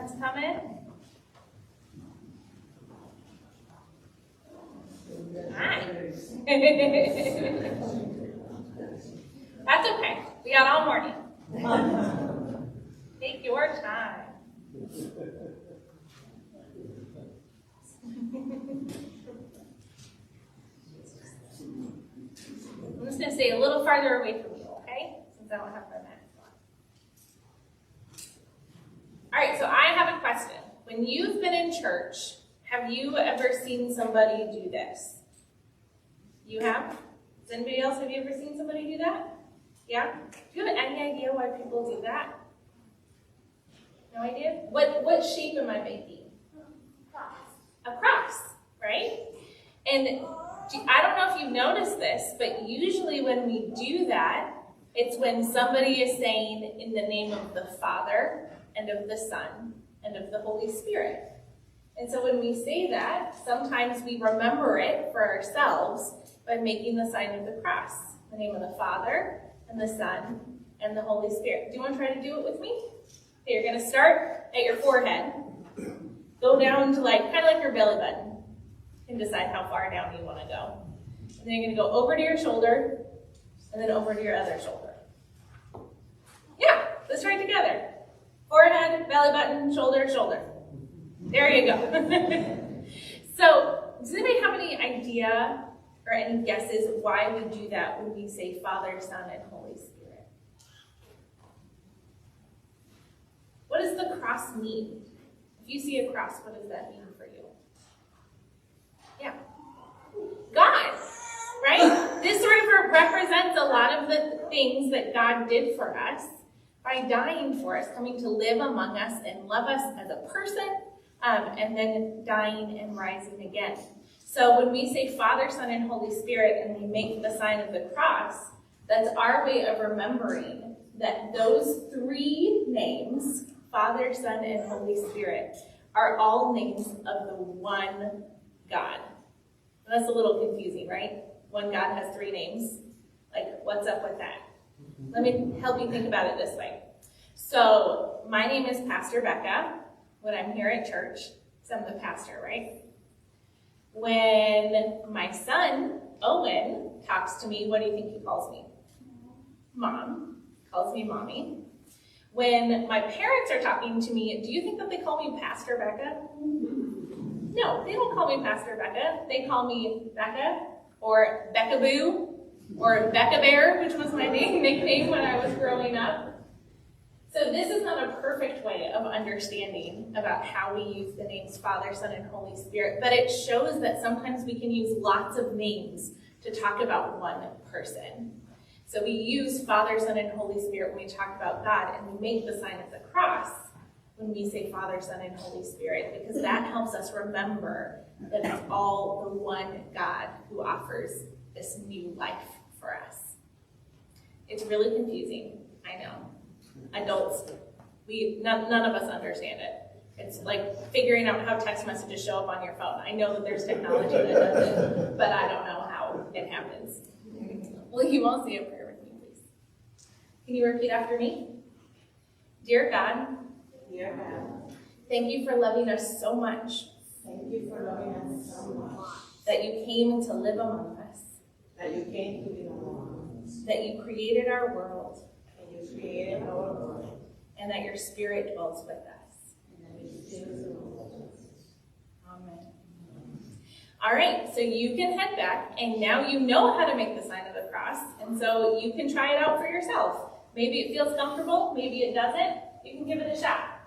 one's coming. Hi. That's okay. We got all morning. Take your time. I'm just going to stay a little farther away from you, okay? Since I don't have my mask on. All right, so I have a question. When you've been in church, have you ever seen somebody do this? You have? Does anybody else, have you ever seen somebody do that? Yeah? Do you have any idea why people do that? No idea? What shape am I making? A cross, right? And I don't know if you've noticed this, but usually when we do that, it's when somebody is saying in the name of the Father and of the Son and of the Holy Spirit. And so when we say that, sometimes we remember it for ourselves by making the sign of the cross. The name of the Father and the Son and the Holy Spirit. Do you want to try to do it with me? Okay, you're going to start at your forehead. Go down to kind of like your belly button. You can decide how far down you want to go. And then you're going to go over to your shoulder and then over to your other shoulder. Yeah, let's try it together. Forehead, belly button, shoulder, shoulder. There you go. So, does anybody have any idea or any guesses why we do that when we say Father, Son, and Holy Spirit? What does the cross mean? If you see a cross, what does that mean for you? Yeah. God, right? This sort of represents a lot of the things that God did for us by dying for us, coming to live among us and love us as a person, and then dying and rising again. So when we say Father, Son, and Holy Spirit, and we make the sign of the cross, that's our way of remembering that those three names, Father, Son, and Holy Spirit, are all names of the one God. And that's a little confusing, right? One God has three names. What's up with that? Let me help you think about it this way. So, my name is Pastor Becca when I'm here at church. So I'm the pastor, right? When my son, Owen, talks to me, what do you think he calls me? Mom. Calls me mommy. When my parents are talking to me, do you think that they call me Pastor Becca? No, they don't call me Pastor Becca. They call me Becca, or Becca Boo, or Becca Bear, which was my nickname when I was growing up. So this is not a perfect way of understanding about how we use the names Father, Son, and Holy Spirit, but it shows that sometimes we can use lots of names to talk about one person. So we use Father, Son, and Holy Spirit when we talk about God, and we make the sign of the cross when we say Father, Son, and Holy Spirit, because that helps us remember that it's all the one God who offers this new life for us. It's really confusing, I know. Adults, none of us understand it. It's like figuring out how text messages show up on your phone. I know that there's technology that does it, but I don't know how it happens. Will you all say a prayer with me, please? Can you repeat after me? Dear God, thank you for loving us so much. Thank you for loving us so much. That you came to live among us. That you came to live among us. That you created our world. And you created our world. And that your Spirit dwells with us. And that your Spirit dwells with us. Amen. All right, so you can head back, and now you know how to make the sign of the cross, and so you can try it out for yourself. Maybe it feels comfortable, maybe it doesn't. You can give it a shot.